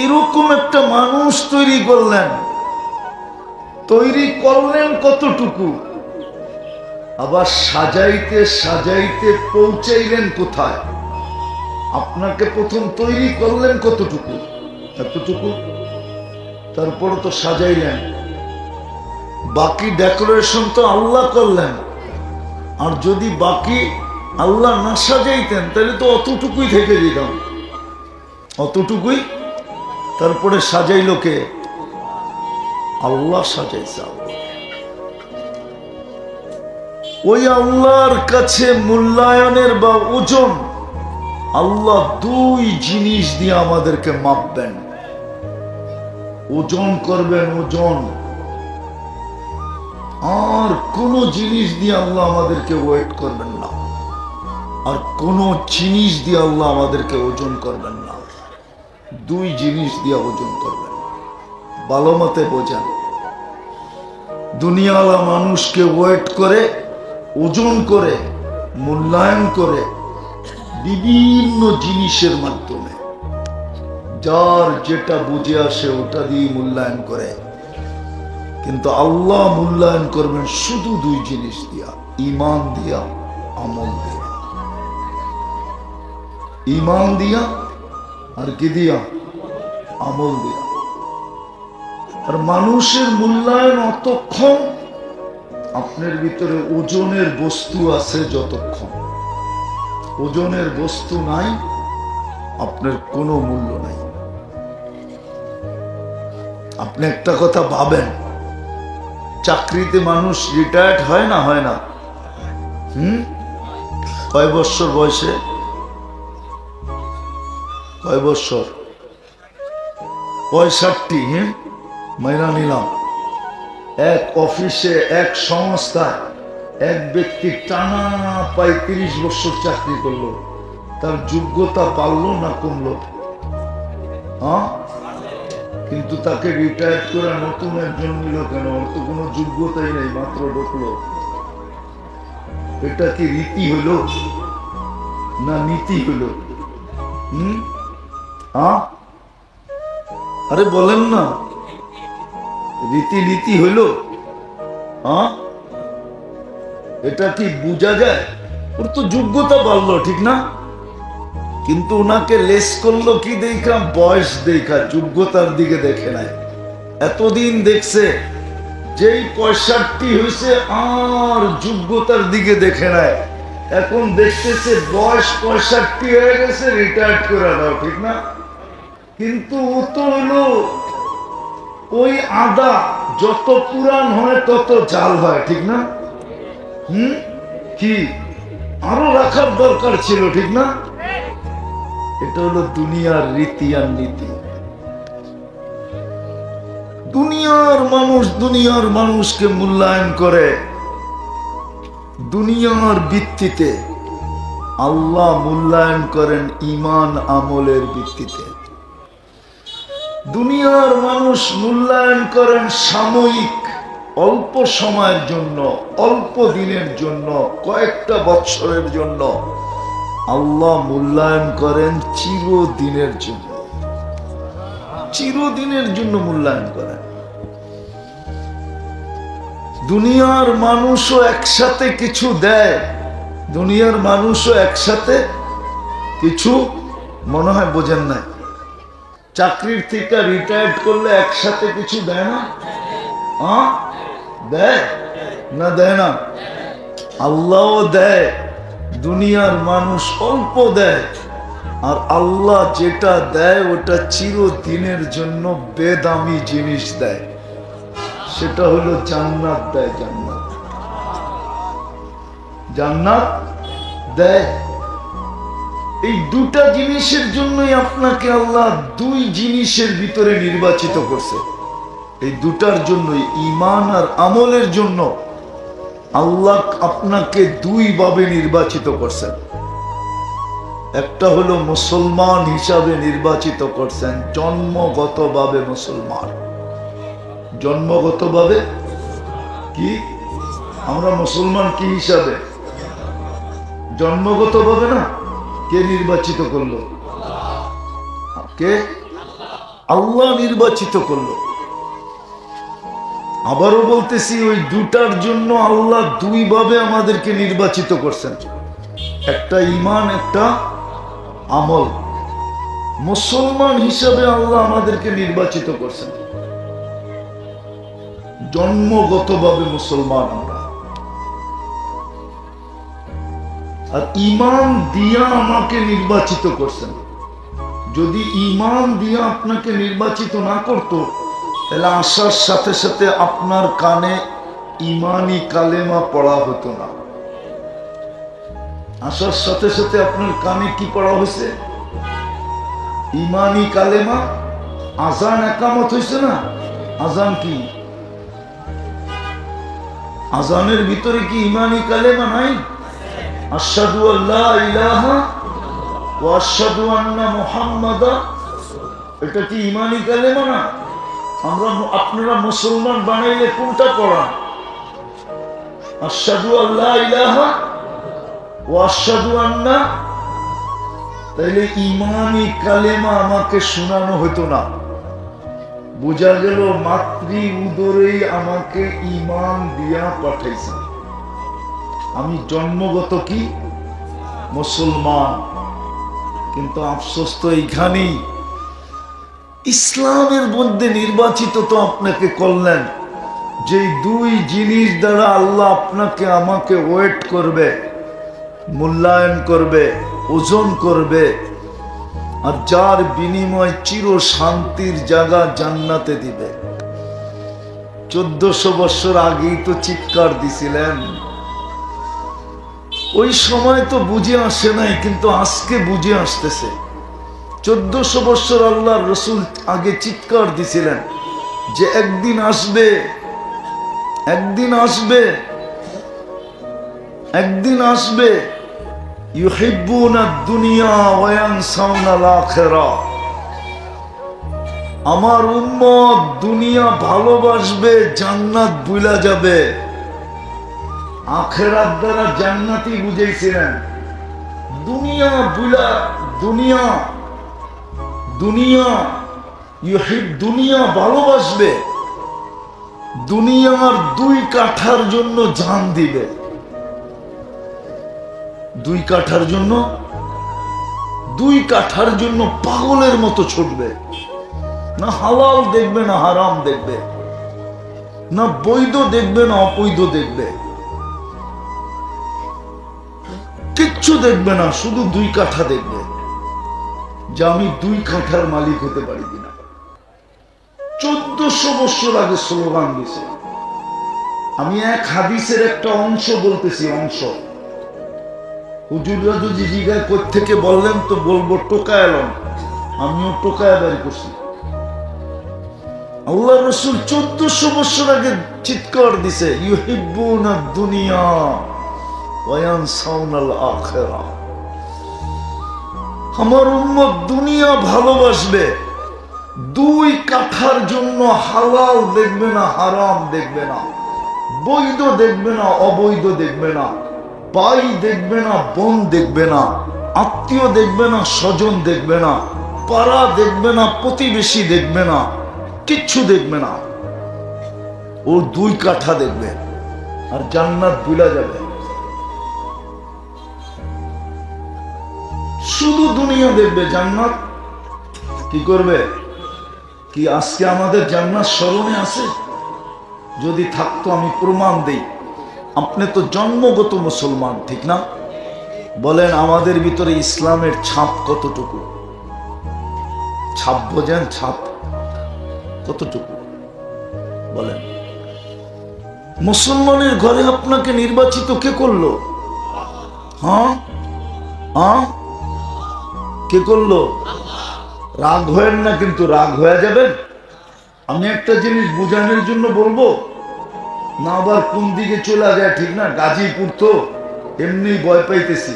এরকম একটা মানুষ তৈরি করলেন, তৈরি করলেন কতটুকু, আবার সাজাইতে সাজাইতে পৌঁছাইলেন কোথায়? আপনাকে প্রথম তৈরি করলেন কতটুকু? এতটুকু। তারপর তো সাজাইলেন, বাকি ডেকোরেশন তো আল্লাহ করলেন। আর যদি বাকি আল্লাহ না সাজাইতেন তাহলে তো অতটুকুই থেকে দিতাম, অতটুকুই। তারপরে সাজাইল কে? আল্লাহ সাজাইছে। ওই আল্লাহর কাছে মূল্যায়নের বা ওজন আল্লাহ দুই জিনিস দিয়ে আমাদেরকে মাপবেন, ওজন করবেন, ওজন। আর কোন জিনিস দিয়ে আল্লাহ আমাদেরকে ওয়েট করবেন না, আর কোন জিনিস দিয়ে আল্লাহ আমাদেরকে ওজন করবেন না। দুই জিনিস দিয়ে ওজন করবেন। ভালো মতে বোঝেন। দুনিয়াওয়ালা মানুষকে ওয়েট করে, ওজন করে, মূল্যায়ন করে বিভিন্ন জিনিসের মাধ্যমে, যার যেটা বুঝে আসে ওটা দিয়ে মূল্যায়ন করে। কিন্তু আল্লাহ মূল্যায়ন করবেন শুধু দুই জিনিস দিয়া, ঈমান দিয়া, আমল দিয়া। ঈমান দিয়া আর কি দিয়া? আমল দিয়া। আর মানুষের মূল্যায়ন অতক্ষণ আপনার ভিতরে ওজনের বস্তু আছে, যতক্ষণ ওজনের বস্তু নাই আপনার কোনো মূল্য নাই। আপনি একটা কথা ভাবেন, চাকরিতে মানুষ রিটায়ার্ড হয় না? হয় না? কয় বছর বয়সে? কয় বছর? 65। মাইনা নিলাম। এক অফিসে, এক সংস্থায় এক ব্যক্তি টানা 35 বছর চাকরি করলো, তার যোগ্যতা বাড়লো না কমলো? কিন্তু তাকে রিটায়ার করে নতুন একজন নিল কেন? ওর তো কোনো যোগ্যতাই নেই, মাত্র ঢুকলো। এটা কি রীতি হইল না নীতি হইল? আরে বলেন না, রীতি নীতি হইল? এটা কি বোঝা যায়? ওর তো যোগ্যতা বাড়লো, ঠিক না? কিন্তু ওনাকে লেস করলো কি দেখা? বয়স দেখা, যোগ্যতার দিকে দেখে নাই। এতদিন দেখছে যেই 65 হয়েছে আর যোগ্যতার দিকে দেখে নাই। এখন দেখতেছে বয়স 65 হয়ে গেছে, রিটায়ার্ড করে দাও, ঠিক না? কিন্তু ও তো হলো ওই আদা, যত পুরান হয় তত জাল হয়, ঠিক না? কি আরো রাখার দরকার ছিল, ঠিক না? এটা হলো দুনিয়ার রীতি আর নীতি। দুনিয়ার মানুষ দুনিয়ার মানুষকে মূল্যায়ন করে দুনিয়ার ভিত্তিতে, আল্লাহ মূল্যায়ন করেন ঈমান আমলের ভিত্তিতে। দুনিয়ার মানুষ মূল্যায়ন করেন সাময়িক, অল্প সময়ের জন্য, অল্প দিনের জন্য, কয়েকটা বৎসরের জন্য। আল্লাহ মূল্যায়ন করেন চিরদিনের জন্য, চিরদিনের জন্য মূল্যায়ন করেন। দুনিয়ার মানুষও একসাথে কিছু দেয়, দুনিয়ার মানুষও একসাথে কিছু, মনে হয় বোঝেন না, চাকরির থেকে রিটায়ার্ড করলে একসাথে কিছু দেয় না? দেয় না? দেয় না? আল্লাহও দেয়, দুনিয়ার মানুষ অল্প দেয়। আর আল্লাহ যেটা দেয় ওটা চিরদিনের জন্য বেদামি জিনিস দেয়, সেটা হলো জান্নাত দেয়। জান্নাত, জান্নাত দেয়। এই দুটা জিনিসের জন্যই আপনাকে আল্লাহ দুই জিনিসের ভিতরে নির্বাচিত করছে। এই দুটার জন্যই, ঈমান আর আমলের জন্য আল্লাহ আপনাকে দুই ভাবে নির্বাচিত করছেন। একটা হলো মুসলমান হিসাবে নির্বাচিত করছেন, জন্মগতভাবে মুসলমান। জন্মগতভাবে কি আমরা মুসলমান? কি হিসাবে? জন্মগতভাবে না। কে নির্বাচিত করলো? কে? আল্লাহ নির্বাচিত করলো। আবারও বলতেছি, ওই দুটার জন্য আল্লাহ দুই ভাবে আমাদেরকে নির্বাচিত করছেন, একটা ঈমান, একটা আমল। মুসলমান হিসাবে আল্লাহ আমাদেরকে নির্বাচিত করছেন, জন্মগতভাবে মুসলমান আমরা। আর ঈমান দিয়া আমাকে নির্বাচিত করছেন। যদি ঈমান দিয়া আপনাকে নির্বাচিত না করতো, তাহলে আসার সাথে সাথে আপনার কানে ঈমানি কালেমা পড়া হতো না। আসার সাথে সাথে আপনার কানে কি পড়া হয়েছে? ঈমানি কালেমা। আজান একামত হয়েছে না? আজান কি? আজানের ভিতরে কি ঈমানি কালেমা নাই? আশহাদু আল্লা ইলাহা ওয়া আশহাদু আন্না মুহাম্মাদা, এটা কি ঈমানি কালেমা না? আপনারা মুসলমান বানাইলে কোনটা পড়ান? আশহাদু আল্লা ইলাহা ওয়া আশহাদু আন্না। তাইলে ঈমানি কালেমা আমাকে শোনানো হতো না। বোঝা গেল মাতৃ উদরেই আমাকে ঈমান দিয়া পাঠাইছে। আমি জন্মগত কি মুসলমান। কিন্তু আফসোস তো এইখানেই, ইসলামের মধ্যে নির্বাচিত তো আপনাকে করলেন, যে দুই জিনিস দ্বারা আল্লাহ আপনাকে আমাকে ওয়েট করবে, মূল্যায়ন করবে, ওজন করবে, আর যার বিনিময় চির শান্তির জায়গা জান্নাতে দিবে। 1400 বছর আগেই তো চিৎকার দিছিলেন। ওই সময় তো বুঝে আসে নাই, কিন্তু আজকে বুঝে আসতেছে। 1400 বছর আল্লাহর রসুল আগে চিৎকার দিছিলেন যে একদিন আসবে, একদিন আসবে, একদিন আসবে, ইউহিব্বুনা দুনিয়া ওয়া ইয়ানসাউনাল আখিরা। আমার উম্মত দুনিয়া ভালোবাসবে, জান্নাত ভুলা যাবে। আখিরাত দ্বারা জান্নাতি বুঝাইছিলেন। দুনিয়া ভুলা, দুনিয়া দুনিয়া দুনিয়া ভালোবাসবে, দুনিয়ার 2 কাঠার জন্য জান দিবে। 2 কাঠার জন্য, 2 কাঠার জন্য পাগলের মতো ছুটবে। না হালাল দেখবে, না হারাম দেখবে, না বৈধ দেখবে, না অবৈধ দেখবে, কিচ্ছু দেখবে না, শুধু 2 কাঠা দেখবে যে আমি 2 কাঠার মালিক হতে পারি কিনা। 1400 বছর আগে স্লোগান দিছে। আমি এক হাদিসের একটা অংশ বলতেছি, অংশ। হুজুররা যদি জিজ্ঞাসা কোত্থেকে বললেন তো বলবো টোকায় এলাম, আমিও টোকায় বের করছি। আল্লাহ রসুল 1400 বছর আগে চিৎকার দিছে, ইউহিব্বুনা দুনিয়া ওয়া ইয়ানসাউনাল আখিরা। আমার উম্মত দুনিয়া ভালোবাসবে, 2 কাঠার জন্য হালাল দেখবে না, হারাম দেখবে না, বৈধ দেখবে না, অবৈধ দেখবে না, ভাই দেখবে না, বোন দেখবে না, আত্মীয় দেখবে না, স্বজন দেখবে না, পাড়া দেখবে না, প্রতিবেশী দেখবে না, কিচ্ছু দেখবে না। ও 2 কাঠা দেখবে, আর জান্নাত ভুলা যাবে। শুধু দুনিয়া দেখবে, জান্নাত কি করবে? কি আজকে আমাদের জান্নাত স্মরণে আছে? যদি থাকতো আমি প্রমাণ দেই। আপনি তো জন্মগত মুসলমান, ঠিক না? বলেন আমাদের ভিতরে ইসলামের ছাপ কতটুকু? ছাপ বোঝেন? ছাপ কতটুকু বলেন? মুসলমানের ঘরে আপনাকে নির্বাচিত কে করলো? হ্যাঁ হ্যাঁ, কে করলো? রাগ হয়েন না, কিন্তু রাগ হয়ে যাবেন। আমি একটা জিনিস বোঝানোর জন্য বলবো না, আবার কোন দিকে চলে যায়, ঠিক না? গাজীপুর তো এমনি ভয় পাইতেছি।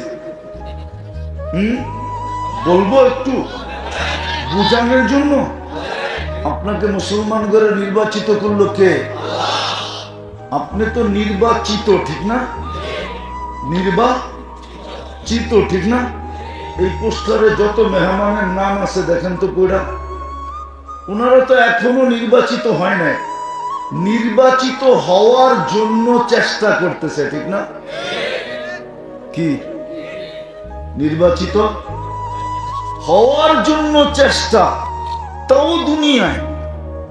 বলবো একটু বোঝানোর জন্য। আপনাকে মুসলমান করে নির্বাচিত করলো কে? আপনি তো নির্বাচিত, ঠিক না? নির্বাচিত, ঠিক না? এই পোস্টারে যত মেহমানের নাম আছে দেখেন তো কইরা। ওনারা তো এখনো নির্বাচিত হয় নাই, নির্বাচিত হওয়ার জন্য চেষ্টা করতেছে, ঠিক না? কি নির্বাচিত হওয়ার জন্য চেষ্টা, তাও দুনিয়ায়।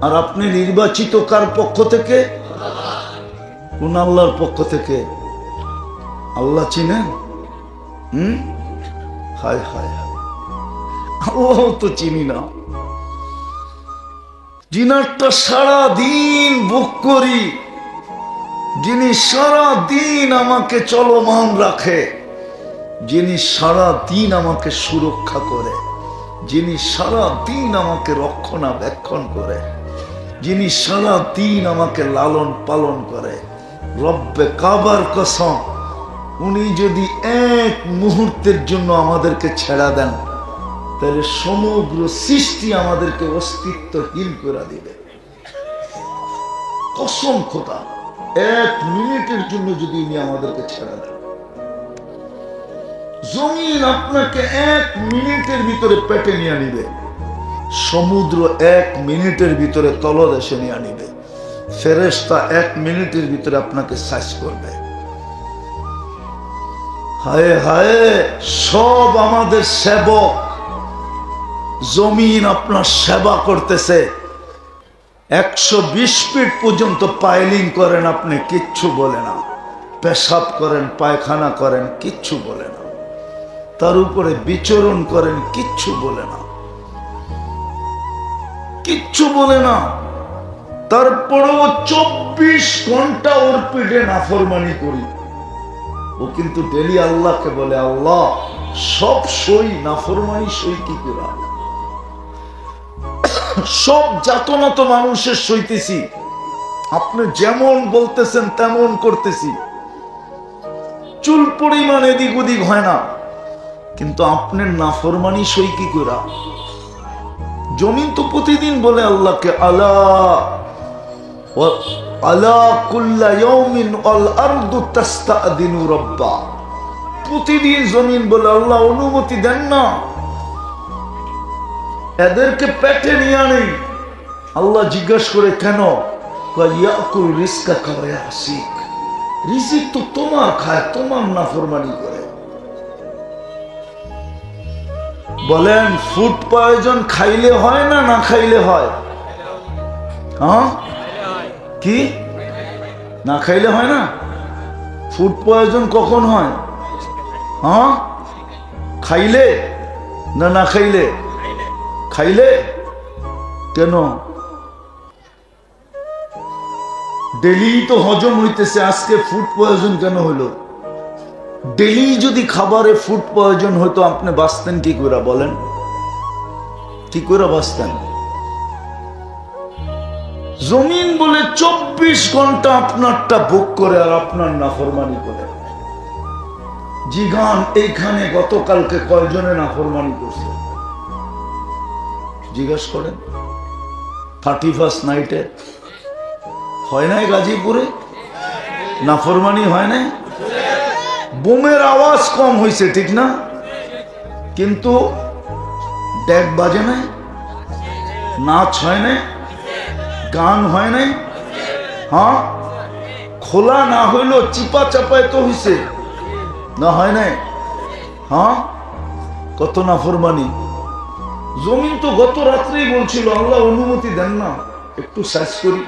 আর আপনি নির্বাচিত কার পক্ষ থেকে? কোন আল্লাহর পক্ষ থেকে? আল্লাহ চিনেন? হায় হায় হায়, আল্লাহ তো চিনি না। যিনারটা সারা দিন বুক করি, যিনি সারা দিন আমাকে চলমান রাখে, যিনি সারা দিন আমাকে সুরক্ষা করে, যিনি সারা দিন আমাকে রক্ষণাবেক্ষণ করে, যিনি সারা দিন আমাকে লালন পালন করে, রব্বে কাবার কসম, উনি যদি এক মুহূর্তের জন্য আমাদেরকে ছেড়া দেন, তাহলে সমগ্র সৃষ্টি আমাদেরকে অস্তিত্বহীন করে দিবে। কসম খোদা, এক মিনিটের জন্য যদি উনি আমাদেরকে ছেড়া দেন, জমিন আপনাকে এক মিনিটের ভিতরে পেটে নিয়ে নিবে, সমুদ্র এক মিনিটের ভিতরে তলদেশে নিয়ে নিবে, ফেরেশতা এক মিনিটের ভিতরে আপনাকে সাইজ করবে। হায় হায়, সব আমাদের সেবক, জমিন আপনার সেবা করতেছে। 120 ফিট পর্যন্ত পাইলিং করেন, আপনি কিচ্ছু বলে না, পেশাব করেন, পায়খানা করেন, কিচ্ছু বলে না, তার উপরে বিচরণ করেন, কিচ্ছু বলে না, কিচ্ছু বলে না। তারপরেও 24 ঘন্টা ওর পিঠে নাফরমানি করি। ও কিন্তু ডেলি আল্লাহকে বলে, আল্লাহ সব সই, নাফরমানি সই কি করে? সব যাতনা তো মানুষের সইতেছি, আপনি যেমন বলতেছেন তেমন করতেছি, চুল পরিমাণ এদিক ওদিক হয় না, কিন্তু আপনার নাফরমানি সই কি করে? জমিন তো প্রতিদিন বলে আল্লাহকে, আলা আলা কুল্লা ইয়াউমিন আল আরদু তাস্তাদিনু রাব্বা। প্রতিদিন জমিন বলে, আল্লাহ অনুমতি দেন না, এদেরকে পেটে নিয়ে আনি। আল্লাহ জিজ্ঞাসা করে, কেন? ইয়াকুল রিজকাকা ওয়া ইয়াসিক, রিজিক তো তোমার খায়, তোমার নাফরমানি করে। বলেন, ফুড পয়জন খাইলে হয় না না খাইলে হয়? হ্যাঁ, কি না খাইলে হয় না? ফুড পয়জন কখন হয়? হ্যাঁ, খাইলে না না খাইলে? খাইলে। কেন? ডেলি তো হজম হইতেছে, আজকে ফুড পয়জন কেন হলো? ডেলি যদি খাবারে ফুড পয়জন হতো, আপনি বাঁচতেন কি করে? বলেন, কি করে বাঁচতেন? জমিন বলে 24 ঘন্টা আপনারটা ভোগ করে আর আপনার নাফরমানি করে। জিগান, এইখানে গতকালকে কয়জনে নাফরমানি করছে? জিজ্ঞাসা করেন। 31st নাইটে হয় নাই গাজীপুরে নাফরমানি? হয় নাই? বোমের আওয়াজ কম হয়েছে, ঠিক না? কিন্তু ডেক বাজে নাই, নাচ হয় নাই, গান হয় নাই। হ্যাঁ, খোলা না হইল চিপা চাপায় তো হইছে না, হয় নাই? হ্যাঁ, কত নাফরমানি। জমিন তো গত রাত্রেই বলছিল, আল্লাহ অনুমতি দেন না, একটু সার্চ করি।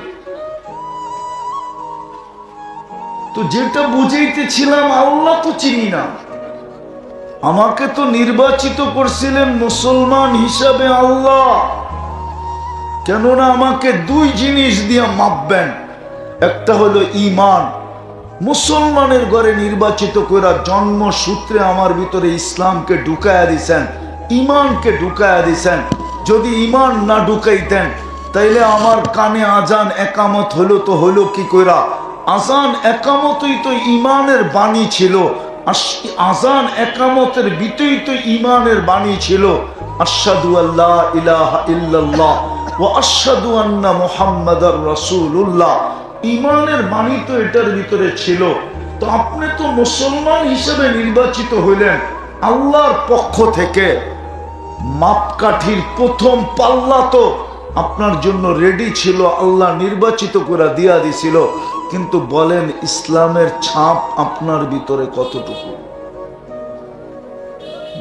তো যেটা বুঝাইতেছিলাম, আল্লাহ তো চিনি না, আমাকে তো নির্বাচিত করছিলেন মুসলমান হিসাবে আল্লাহ। কেননা আমাকে দুই জিনিস দিয়ে মাপবেন, একটা হলো ঈমান। মুসলমানের ঘরে নির্বাচিত করে জন্মসূত্রে আমার ভিতরে ইসলামকে ঢুকায়া দিছেন, ঈমানকে ঢুকায়া দিছেন। যদি ঈমান না ঢুকাইতেন, তাইলে আমার কানে আজান একামত হলো তো হলো কি কইরা? আজান একামতই তো ঈমানের বাণী ছিল, আজান একামতের ভিতরেই তো ঈমানের বাণী ছিল। আশহাদু আল্লা ইলাহা ইল্লাল্লাহ ওয়া আশহাদু আন্না মুহাম্মাদার রাসূলুল্লাহ, ঈমানের বাণী তো এটার ভিতরে ছিল। তো আপনি তো মুসলমান হিসেবে নির্বাচিত হইলেন আল্লাহর পক্ষ থেকে। মাপকাঠির প্রথম পাল্লা তো আপনার জন্য রেডি ছিল, আল্লাহ নির্বাচিত করে দিয়া দিছিল, কিন্তু বলেন ইসলামের ছাপ আপনার ভিতরে কতটুকু?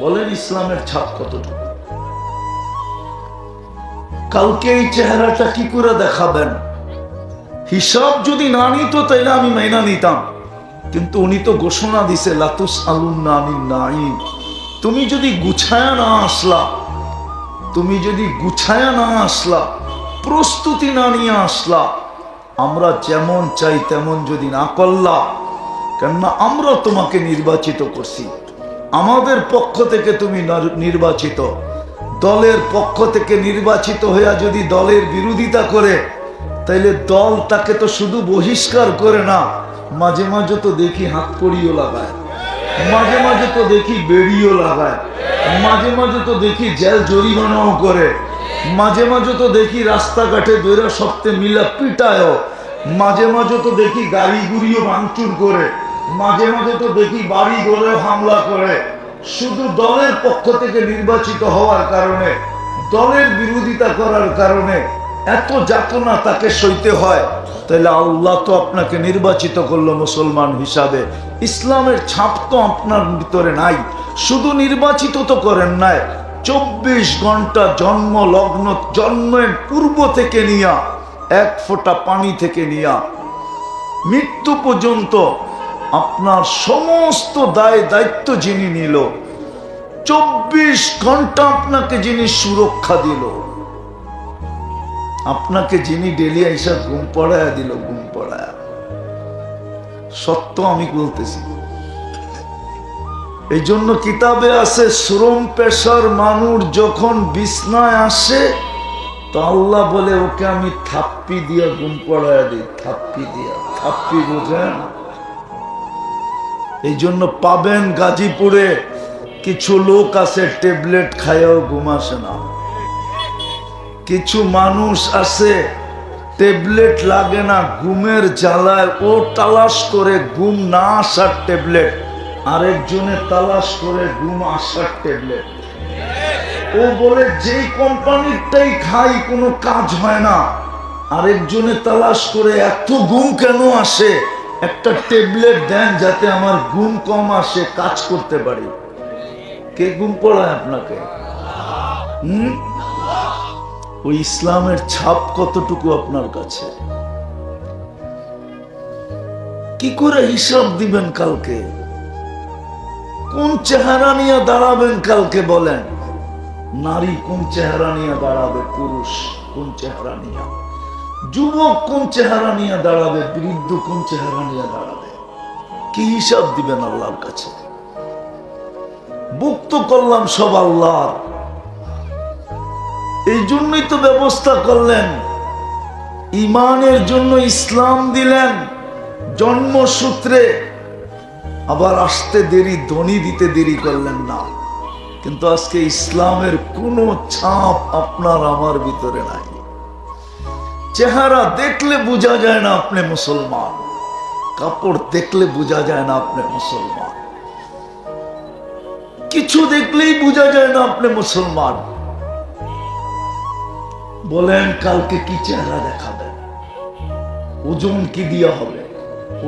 বলেন ইসলামের ছাপ কতটুকু? কালকে এই চেহারাটা কি করে দেখাবেন? হিসাব যদি না নিত তাইলে আমি মাইনা নিতাম, কিন্তু উনি তো ঘোষণা দিছে লাতুস আলুন্না আনিন নাঈম। তুমি যদি গুছায়া না আসলা, তুমি যদি গুছায়া না আসলা, প্রস্তুতি না নিয়ে আসলা, আমরা যেমন চাই তেমন যদি না করলা, কেননা আমরা তোমাকে নির্বাচিত করছি, আমাদের পক্ষ থেকে তুমি নির্বাচিত, দলের পক্ষ থেকে নির্বাচিত হইয়া যদি দলের বিরোধিতা করে, তাইলে দল তাকে তো শুধু বহিষ্কার করে না, মাঝে মাঝে তো দেখি হাত কড়িও লাগায়, মাঝে মাঝে তো দেখি বেড়িও লাগায়, মাঝে মাঝে তো দেখি জেল জরিমানাও করে, মাঝে মাঝে তো দেখি রাস্তাঘাটে দৈরা সপ্তে মিলা পিটায়ও, মাঝে মাঝে তো দেখি গাড়ি গুড়িও ভাঙচুর করে, মাঝে মাঝে তো দেখি বাড়ি ঘরে হামলা করে। শুধু দলের পক্ষ থেকে নির্বাচিত হওয়ার কারণে, দলের বিরোধিতা করার কারণে এত যাতনা তাকে সইতে হয়, তাহলে আল্লাহ তো আপনাকে নির্বাচিত করলো মুসলমান হিসাবে। ইসলামের ছাপ তো আপনার ভিতরে নাই। শুধু নির্বাচিত তো করেন নাই, 24 ঘন্টা জন্ম লগ্ন, জন্মের পূর্ব থেকে নিয়া, এক ফোঁটা পানি থেকে নিয়া মৃত্যু পর্যন্ত আপনার সমস্ত দায় দায়িত্ব যিনি নিল, 24 ঘন্টা আপনাকে যিনি সুরক্ষা দিল, আপনাকে যিনি ডেলি আইসা ঘুম পড়ায়া দিল, ঘুম পড়ায়া, সত্য আমি বলতেছি। এই জন্য কিতাবে আছে, শ্রম পেশার মানুষ যখন বিছনায় আসে তো আল্লাহ বলে ওকে আমি থাপ্পি দিয়া ঘুম পড়ায়া দিই, থাপ্পি দিয়া। থাপ্পি বোঝেন? এই জন্য পাবেন গাজীপুরে কিছু লোক আছে ট্যাবলেট খায়াও ঘুম আসে না, কিছু মানুষ আছে ট্যাবলেট লাগে না, ঘুমের জ্বালায় ও তালাশ করে ঘুম না আসার ট্যাবলেট, আরেকজনে তালাশ করে ঘুম আসার ট্যাবলেট। ও বলে যেই কোম্পানিরটাই খাই কোনো কাজ হয় না, আরেকজনে তালাশ করে এত ঘুম কেন আসে, একটা ট্যাবলেট দেন যাতে আমার ঘুম কম আসে, কাজ করতে পারি। কে ঘুম পড়ায় আপনাকে? ওই ইসলামের ছাপ কতটুকু আপনার কাছে? কি করে হিসাব দিবেন কালকে? কোন চেহারা নিয়ে দাঁড়াবেন কালকে বলেন? নারী কোন চেহারা নিয়ে দাঁড়াবে, পুরুষ কোন চেহারা নিয়ে, যুবক কোন চেহারা নিয়ে দাঁড়াবে, বৃদ্ধ কোন চেহারা নিয়ে দাঁড়াবে? কি হিসাব দিবেন আল্লাহর কাছে? বুক তো করলাম সব আল্লাহর, এই জন্যই তো ব্যবস্থা করলেন, ইমানের জন্য ইসলাম দিলেন জন্মসূত্রে, আবার আসতে দেরি, ধনী দিতে দেরি করলেন না। কিন্তু আজকে ইসলামের কোনো ছাপ আপনার আমার ভিতরে নাই। চেহারা দেখলে বোঝা যায় না আপনি মুসলমান, কাপড় দেখলে বোঝা যায় না আপনি মুসলমান, কিছু দেখলেই বোঝা যায় না আপনি মুসলমান। বলেন কালকে কি চেহারা দেখাবেন? ওজন কি দিয়া হবে?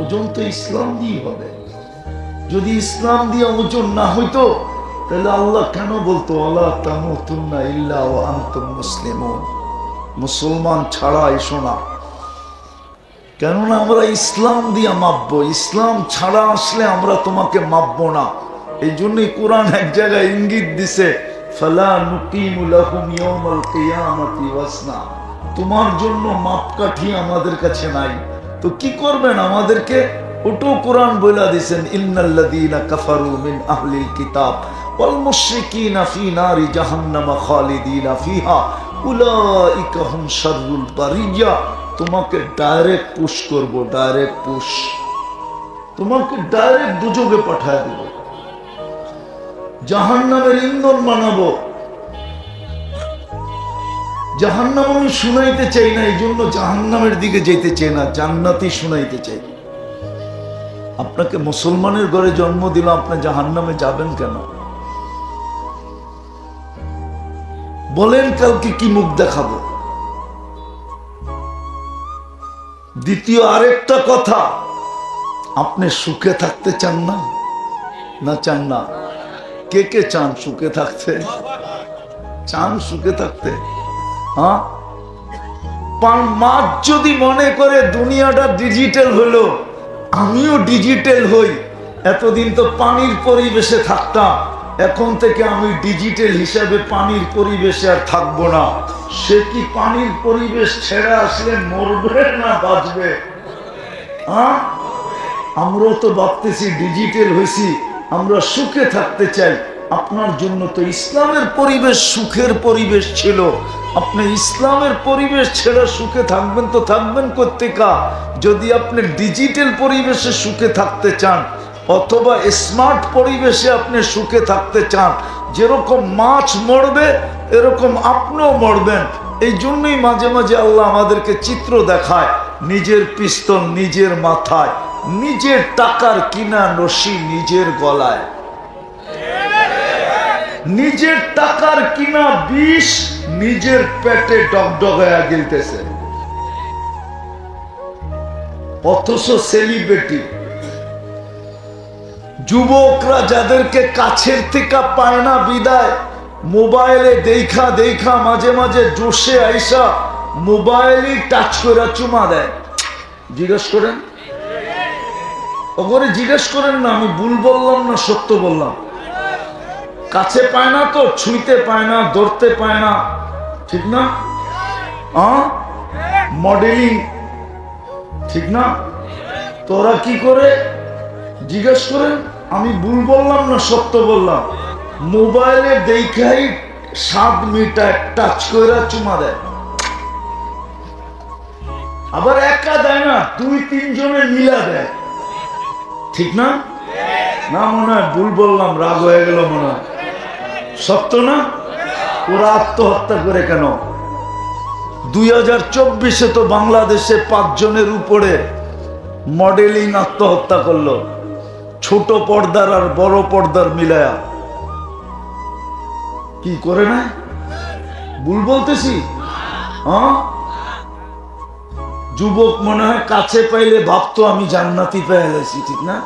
ওজন তো ইসলাম দিয়ে হবে। যদি ইসলাম দিয়ে ওজন না হইতো তাহলে আল্লাহ কেন বলতো ওয়ালা তামুতুন্না ইল্লা ওয়া আনতুম মুসলিমুন, মুসলমান ছাড়া এসো না? কেননা আমরা ইসলাম দিয়া মাপবো, ইসলাম ছাড়া আসলে আমরা তোমাকে মাপবো না। এই জন্যই কোরআন এক জায়গায় ইঙ্গিত দিছে, ফালা নুকিমু লাহুম ইয়াউমাল কিয়ামাতি ওয়াজনা, তোমার জন্য মাপকাঠি আমাদের কাছে নাই। তো কি করবেন আমাদেরকে? ওটো কোরআন বইলা দিছেন, ইন্নাল্লাযীনা কাফারু মিন আহলিল কিতাব ওয়াল মুশরিকিনা ফি নারি জাহান্নাম খালিদিনা ফিহা উলাইকা হুম শাররুল বারিয়া। তোমাকে ডাইরেক্ট পুশ করব, ডাইরেক্ট পুশ, তোমাকে ডাইরেক্ট দুজকে পাঠায় দেব, জাহান্নামের ইন্ধন বানাবো। জাহান্নাম আমি শুনাইতে চাই না, এই জন্য জাহান্নামের দিকে যেতে চাই না, জান্নাতই শুনাইতে চাই। আপনাকে মুসলমানের ঘরে জন্ম দিল, আপনি জাহান্নামে যাবেন কেন? বলেন কালকে কি মুখ দেখাবো? দ্বিতীয় আরেকটা কথা, আপনি সুখে থাকতে চান না? না চান না? কে কে চান সুখে থাকতে? চান সুখে থাকতে? হ্যাঁ, মাছ যদি মনে করে দুনিয়াটা ডিজিটাল হলো, আমিও ডিজিটাল হই, এতদিন তো পানির পরিবেশে থাকতাম, এখন থেকে আমি ডিজিটাল হিসাবে পানির পরিবেশে আর থাকবো না। সে কি পানির পরিবেশ ছেড়ে আসলে মরবে না বাঁচবে? হ্যাঁ, আমরাও তো ভাবতেছি ডিজিটাল হয়েছি, আমরা সুখে থাকতে চাই। আপনার জন্য তো ইসলামের পরিবেশ সুখের পরিবেশ ছিল, আপনি ইসলামের পরিবেশ ছেড়ে সুখে থাকবেন তো থাকবেন কোত্থেকা? যদি আপনি ডিজিটাল পরিবেশে সুখে থাকতে চান অথবা স্মার্ট পরিবেশে আপনি সুখে থাকতে চান, যেরকম মাছ মরবে এরকম আপনিও মরবেন। এই জন্যই মাঝে মাঝে আল্লাহ আমাদেরকে চিত্র দেখায়, নিজের পিস্তল নিজের মাথায়, নিজের টাকার কিনা রশি নিজের গলায়, নিজের টাকার কিনা বিষ নিজের পেটে ডগডগায়া গিলতেছে। অথচ সেলিব্রিটি যুবকরা যাদেরকে কাছের থেকে পায় না বিদায়, মোবাইলে দেখা দেখা মাঝে মাঝে জোশে আইসা মোবাইলে টাচ করে চুমা দেয়। জিজ্ঞেস করেন, ওগরে জিজ্ঞেস করেন না আমি ভুল বললাম না সত্য বললাম? কাছে পায় না তো, ছুঁইতে পায় না, ধরতে পায় না, ঠিক না? মডেলিং, ঠিক না? তোরা কি করে জিজ্ঞেস করেন আমি ভুল বললাম না সত্য বললাম? মোবাইলে দেখাই 7 মিটার টাচ করে চুমা দেয়। আবার একা দেয় না, 2-3 জনে মিলা দেয়, ঠিক না? না মনে হয় ভুল বললাম, রাগ হয়ে গেল মনে হয়, সত্য না? ওরা আত্মহত্যা করে কেন? 2024-এ তো বাংলাদেশে 5 জনের উপরে মডেলিং আত্মহত্যা করলো, ছোট পর্দার আর বড় পর্দার মিলায়া। কি করে না? ভুল বলতেছি? হ্যাঁ, যুবক মনে হয় কাছে পাইলে ভাবতো আমি জান্নাতি পেয়ে গেছি, ঠিক না?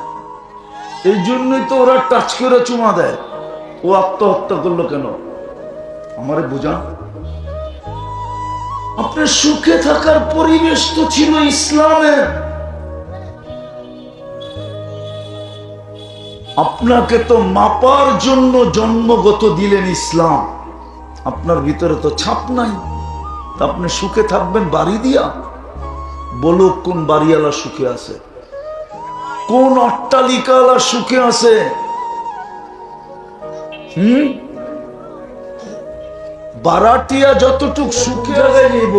এই জন্যই তো ওরা টাচ করে চুমা দেয়। ও আত্মহত্যা করলো কেন? আমারে বুঝান। আপনার সুখে থাকার পরিবেশ তো ছিল ইসলামের। আপনাকে তো মাপার জন্য জন্মগত দিলেন ইসলাম, আপনার ভিতরে তো ছাপ নাই, তা আপনি সুখে থাকবেন বাড়ি দিয়া? বলো কোন বাড়িওয়ালা সুখে আছে? কোন অট্টালিকাওয়ালা সুখে আছে? বারাটিয়া যতটুক সুখে জায়গায় নিব,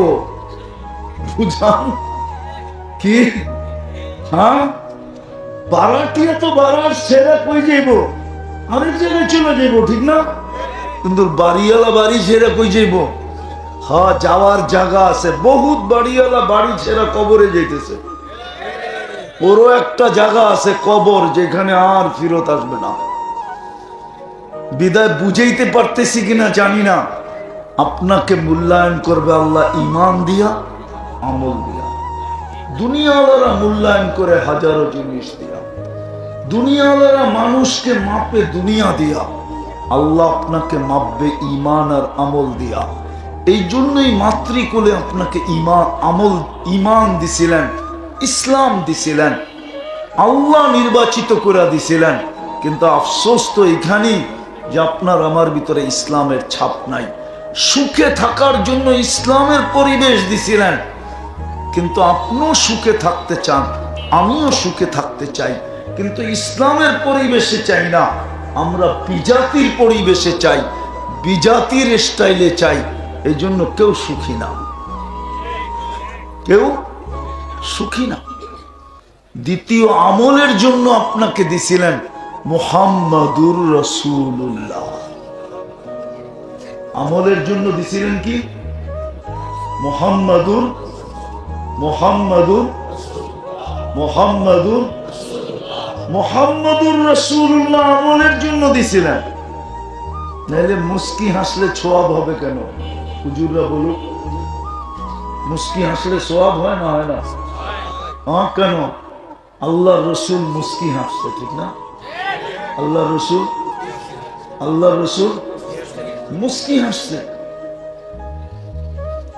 বুঝান কি? হ্যাঁ, বারাটিয়া তো বারার ছেড়ে কই যাইব? আরেক জায়গায় চলে যাইব, ঠিক না? কিন্তু বাড়িওয়ালা বাড়ি ছেড়ে কই যাইব? হ্যাঁ, যাওয়ার জায়গা আছে, বহুত বাড়িওয়ালা বাড়ি ছেড়ে কবরে যাইতেছে। ওরও একটা জায়গা আছে কবর, যেখানে আর ফিরত আসবে না। বিদায় বুঝাইতে পারতেছি কিনা জানি না। আপনাকে মূল্যায়ন করবে আল্লাহ ইমান দিয়া, আমল দিয়া। দুনিয়াওয়ালারা মূল্যায়ন করে হাজারো জিনিস দিয়া, দুনিয়াওয়ালারা মানুষকে মাপে দুনিয়া দিয়া, আল্লাহ আপনাকে মাপবে ইমান আর আমল দিয়া। এই জন্যই মাতৃকুলে আপনাকে ইমান দিছিলেন, ইসলাম দিছিলেন, আল্লাহ নির্বাচিত করে দিছিলেন। কিন্তু আফসোস তো এখানেই যে আপনার আমার ভিতরে ইসলামের ছাপ নাই। সুখে থাকার জন্য ইসলামের পরিবেশ দিছিলেন, কিন্তু আপনিও সুখে থাকতে চান, আমিও সুখে থাকতে চাই, কিন্তু ইসলামের পরিবেশে চাই না। আমরা বিজাতির পরিবেশে চাই, বিজাতির স্টাইলে চাই। এই জন্য কেউ সুখী না, কেউ সুখী না। দ্বিতীয় আমলের জন্য আপনাকে দিছিলেন মুহাম্মাদুর রাসূলুল্লাহ। আমলের জন্য দিছিলেন কি? মুহাম্মাদুর রাসূলুল্লাহ আমলের জন্য দিছিলেন। নাহলে মুস্কি হাসলে সওয়াব হবে কেন? হুজুররা বলুক, মুস্কি হাসলে সওয়াব হয় না? হয় না? কেন? আল্লাহ রসুল মুস্কি হাসছে, ঠিক না? আল্লাহ রসুল মুস্কি হাসছে।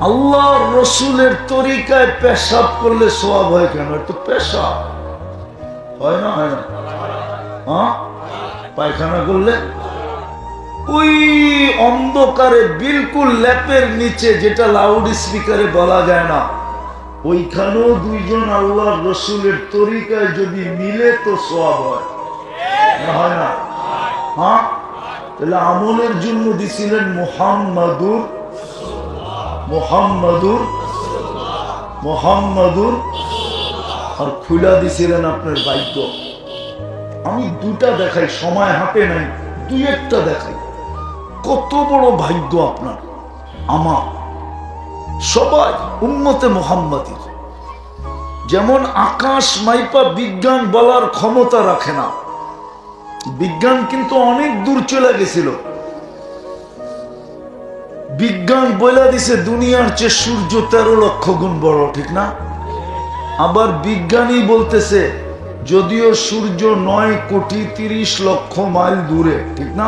আল্লাহ রসুলের তরিকায় পেশাব করলে সওয়াব হয় কেন? তো পেশাব হয় না, হয় না? পায়খানা করলে ওই অন্ধকারে বিলকুল ল্যাপের নিচে, যেটা লাউড স্পিকারে বলা যায় না, ওইখানেও দুইজন আল্লাহ রসুলের তরিকায় যদি মিলে তো সওয়াব হয় না, হয় না? তাহলে আমলের জন্য দিছিলেন মোহাম্মদুর আর খুলা দিছিলেন আপনার ভাগ্য। আমি দুটা দেখাই, সময় হাতে নাই, দুই একটা দেখাই। কত বড় ভাগ্য আপনার, আমার, সবাই উম্মতে মুহাম্মাদীর। যেমন আকাশ মাইপা বিজ্ঞান বলার ক্ষমতা রাখে না, বিজ্ঞান কিন্তু অনেক দূর চলে গেছিল। বিজ্ঞান বলে দিছে দুনিয়ার চেয়ে সূর্য 13 লক্ষ গুণ বড়, ঠিক না? আবার বিজ্ঞানী বলতেছে যদিও সূর্য 9,30,00,000 মাইল দূরে, ঠিক না?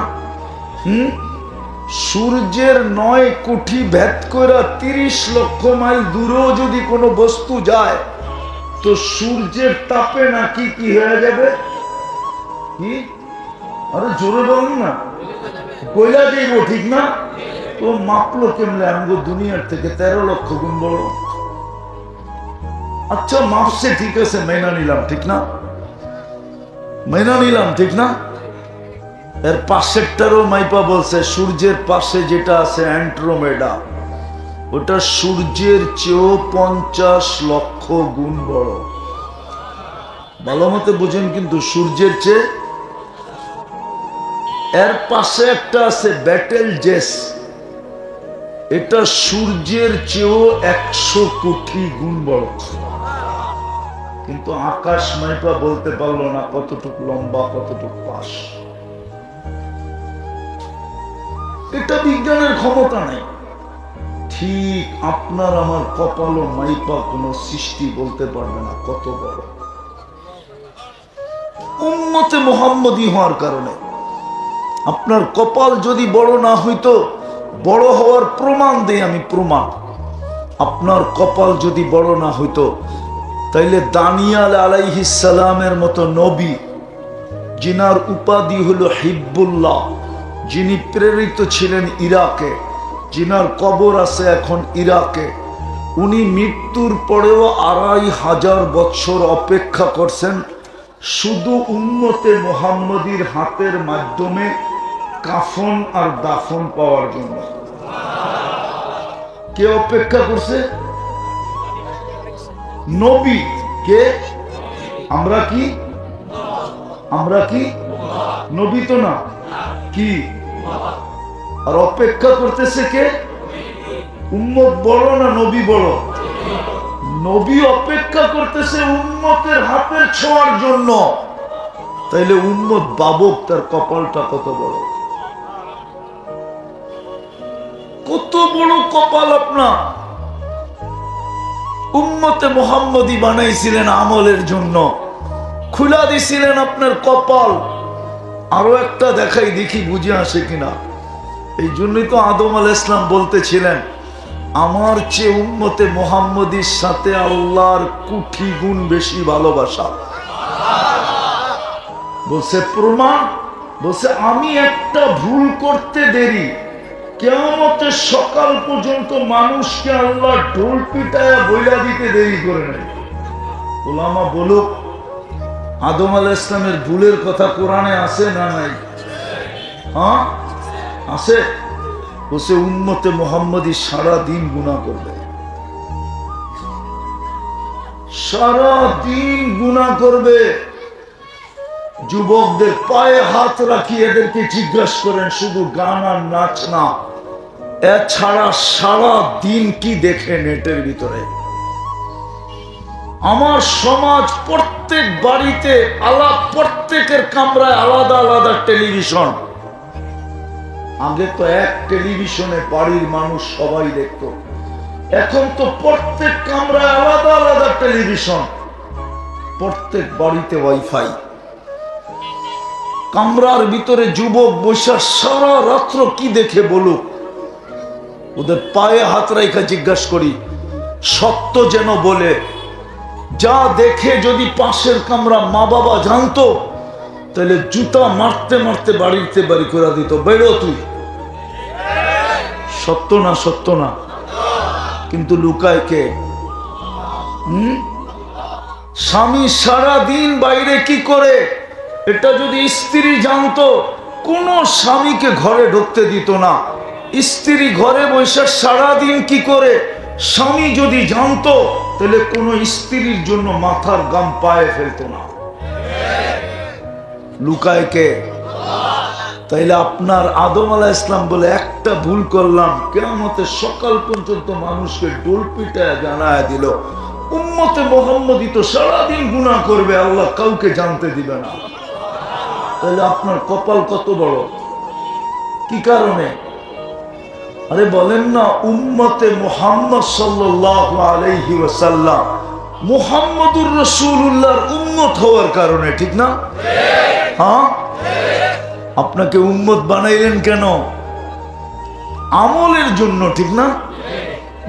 সূর্যের 9 কোটি ভেদ করে 30 লক্ষ মাইল দূরেও যদি কোনো বস্তু যায় তো সূর্যের তাপে নাকি কি হয়ে যাবে? কি? আরে জোরে বলুন না, কইলা যাইব, ঠিক না? তো মাপলো কেমনে? আমগো দুনিয়ার থেকে 13 লক্ষ গুণ বড়। আচ্ছা মাপছে, ঠিক আছে, মেনা নিলাম, ঠিক না? মেনা নিলাম, ঠিক না? এর পাশেরটারও মাইপা বলছে সূর্যের পাশে যেটা আছে অ্যান্ড্রোমেডা, ওটা সূর্যের চেয়েও 50 লক্ষ গুণ বড়। ভালো মতে বুঝেন কিন্তু, সূর্যের চেয়ে। এর পাশে একটা আছে ব্যাটেল জেস, এটা সূর্যের চেয়েও 100 কোটি গুণ বড়। কিন্তু আকাশ মাইপা বলতে পারলো না কতটুকু লম্বা, কতটুকু পাশ। এটা বিজ্ঞানের ক্ষমতা নাই। ঠিক আপনার আমার কপালও মাইপা কোন সৃষ্টি বলতে পারবে না কত বড়। উম্মতে মুহাম্মদী হওয়ার কারণে আপনার কপাল যদি বড় না হইতো, বড় হওয়ার প্রমাণ দেই আমি, প্রমাণ। আপনার কপাল যদি বড় না হইতো তাইলে দানিয়াল আলাইহিস সালামের মতো নবী, যিনার উপাধি হলো হিব্বুল্লাহ, যিনি প্রেরিত ছিলেন ইরাকে, যিনার কবর আছে এখন ইরাকে, উনি মৃত্যুর পরেও 2500 বছর অপেক্ষা করছেন শুধু উম্মতে মুহাম্মদীর হাতের মাধ্যমে কাফন আর দাফন পাওয়ার জন্য। কে অপেক্ষা করছে? নবী। কে? আমরা কি? আমরা কি নবী তো না, কি? আর অপেক্ষা করতেছে কে? উম্মত বড় না নবী বড়? নবী অপেক্ষা করতেছে উম্মতের হাতের ছোঁয়ার জন্য। তাইলে উম্মত বাবক তার কপালটা কত বড়, কত বড় কপাল আপনার। উম্মতে মুহাম্মদী বানাইছিলেন আমলের জন্য, খুলা দিছিলেন আপনার কপাল। আরো একটা দেখাই, দেখি বুঝে আসে কিনা। এই জন্যই তো আদম আলাইহিস সালাম বলতেছিলেন আমার চেয়ে উম্মতে মুহাম্মদীর সাথে আল্লাহর কোটি গুণ বেশি ভালোবাসা। বলছে প্রমাণ, বলছে আমি একটা ভুল করতে দেরি, কিয়ামতের সকাল পর্যন্ত মানুষকে আল্লাহ ঢোল পিটায়া বইলা দিতে দেরি করে নাই। ওলামা বলুক আদম আলাইহিস সালামের ভুলের কথা কোরআনে আছে না নাই? হ্যাঁ আছে। বলছে উম্মতে মুহাম্মদী সারা দিন গুনাহ করবে, সারা দিন গুনাহ করবে। যুবকদের পায়ে হাত রাখি এদেরকে জিজ্ঞাসা করেন, শুধু গান আর নাচ না, এছাড়া সারা দিন কি দেখে নেটের ভিতরে? আমার সমাজ প্রত্যেক বাড়িতে প্রত্যেকের কামরায় আলাদা আলাদা টেলিভিশন। আগে তো এক টেলিভিশনে বাড়ির মানুষ সবাই দেখতো, এখন তো প্রত্যেক কামরায় আলাদা আলাদা টেলিভিশন। প্রত্যেক বাড়িতে ওয়াইফাই, কামরার ভিতরে যুবক বৈশা সারা রাত্র কি দেখে বলুক, ওদের পায়ে হাত রাখা জিজ্ঞাসা করি, সত্য যেন বলে। যা দেখে যদি পাশের কামরা মা বাবা জানতো, তাহলে জুতা মারতে মারতে বাড়িতে বাড়ি করে দিত, বেরো তুই। সত্য না? সত্য না? কিন্তু লুকায় কে? স্বামী সারা দিন বাইরে কি করে, এটা যদি স্ত্রী জানতো, কোন স্বামীকে ঘরে ঢুকতে দিত না। স্ত্রী ঘরে বসে সারাদিন কি করে, স্বামী যদি জানতো, তাহলে কোন স্ত্রীর জন্য মাথার গাম পায়ে ফেলতো না। লুকায় কে? তাইলে আপনার আদম আলাইহিস সালাম বলে একটা ভুল করলাম, কিয়ামতের সকাল পর্যন্ত মানুষকে ডোল পিটায় জানায় দিল, উম্মতে মুহাম্মদী তো সারাদিন গুনাহ করবে, আল্লাহ কাউকে জানতে দিবে না। তাহলে আপনার কপাল কত বড়! কি কারণে? আরে বলেন না, উম্মতে মুহাম্মদ সাল্লাল্লাহু আলাইহি ওয়াসাল্লাম মুহাম্মদুর রাসূলুল্লাহর উম্মত হওয়ার কারণে, ঠিক না? হ্যাঁ, আপনাকে উম্মত বানাইলেন কেন? আমলের জন্য, ঠিক না?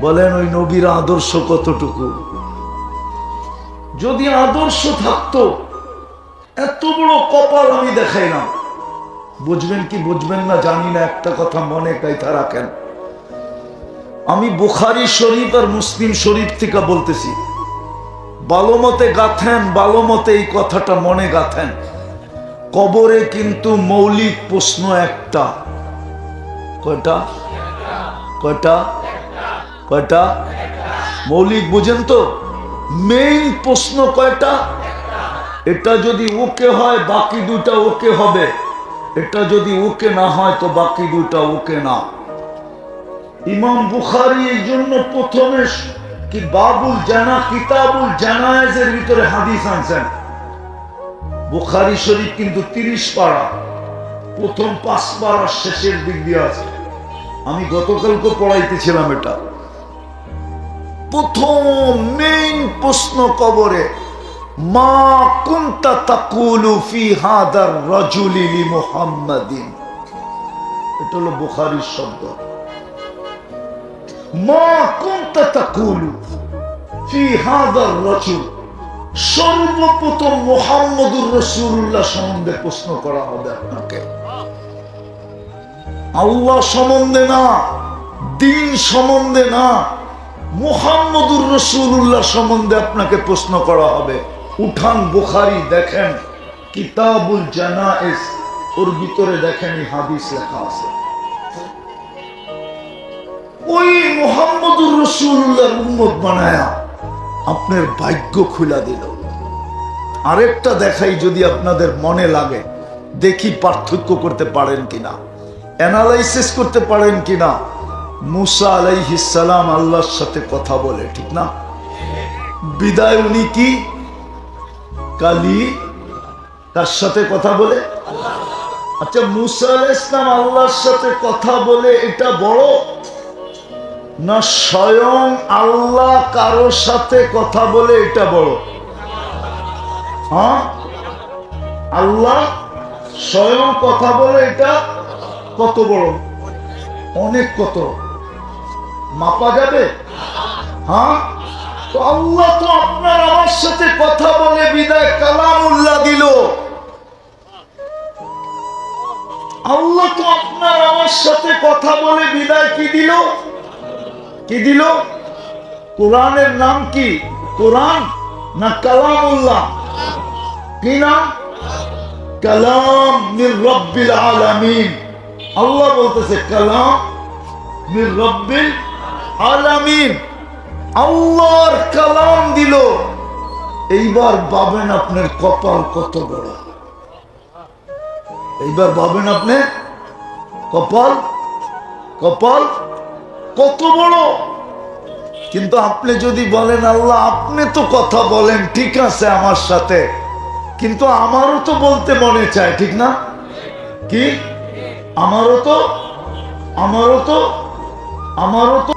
বলেন ওই নবীর আদর্শ কতটুকু? যদি আদর্শ থাকতো, এত বড় কপাল আমি দেখাই না। বুঝবেন কি বুঝবেন না জানি না, একটা কথা মনে গাইথা রাখেন। আমি বুখারী শরীফ আর মুসলিম শরীফ থেকে বলতেছি, ভালো মতে গাথেন, ভালো মতে এই কথাটা মনে গাথেন। কবরে কিন্তু মৌলিক প্রশ্ন একটা। কয়টা? কয়টা? কয়টা? মৌলিক বুঝেন তো? মেইন প্রশ্ন কয়টা? এটা যদি ওকে হয় বাকি দুটা ওকে হবে, এটা যদি ওকে না হয় তো বাকি দুটা ওকে না। ইমাম বুখারী এই জন্য প্রথমে কি বাবুল জানা, কিতাবুল জানায়েজের ভিতরে হাদিস আনছেন। বুখারী শরীফ কিন্তু 30 পারা, প্রথম 5 পারার শেষের দিক দিয়ে আছে। আমি গতকালকে পড়াইতেছিলাম এটা। প্রথম মেইন প্রশ্ন কবরে, মা কুনতা তাকুলু ফি হাদার রাজুলি লি মুহাম্মাদিন। এটা হলো বুখারীর শব্দ। মা কুনতা তাকুলু ফি হাদার রাজুল, সর্বপ্রথম মুহাম্মদুর রাসূলুল্লাহ সম্বন্ধে প্রশ্ন করা হবে আপনাকে। আল্লাহ সম্বন্ধে না, দ্বীন সম্বন্ধে না, মুহাম্মদুর রাসূলুল্লাহ সম্বন্ধে আপনাকে প্রশ্ন করা হবে। উঠান বুখারী, দেখেন কিতাবুল জানায়েজ, ওর ভিতরে দেখেন এই হাদিস লেখা আছে। ওই মুহাম্মদুর রাসূলুল্লাহর উম্মত বানায়া আপনার ভাগ্য খুলে দিল। আরেকটা দেখাই যদি আপনাদের মনে লাগে, দেখি পার্থক্য করতে পারেন কিনা, অ্যানালাইসিস করতে পারেন কিনা। মুসা আলাইহিস সালাম আল্লাহর সাথে কথা বলে, ঠিক না? বিদায় উনি কি কালি কার সাথে কথা বলে? আচ্ছা, মুসা আলাইহিস সালাম আল্লাহর সাথে কথা বলে এটা বড় না স্বয়ং আল্লাহ কারোর সাথে কথা বলে এটা বড়? হ্যাঁ, আল্লাহ স্বয়ং কথা বলে এটা কত বড়? অনেক। কত মাপা যাবে? হ্যাঁ, তো আল্লাহ তো আপনার আমার সাথে কথা বলে বিদায় কালামুল্লাহ দিল। আল্লাহ তো আপনার আমার সাথে কথা বলে বিদায় কি দিল? কি দিল? কোরআনের নাম কি? কোরআন না কালামুল্লাহ? কি নাম? কালাম মির রব্বিল আলামিন। আল্লাহ বলতেছে কালাম মির রব্বিল আলামিন। আল্লাহর কালাম দিল। এইবার ভাবেন আপনার কপাল কত বড়। এইবার ভাবেন আপনি কপাল কপাল কত বড়। কিন্তু আপনি যদি বলেন আল্লাহ আপনি তো কথা বলেন ঠিক আছে আমার সাথে, কিন্তু আমারও তো বলতে মনে চায়, ঠিক না? কি আমারও তো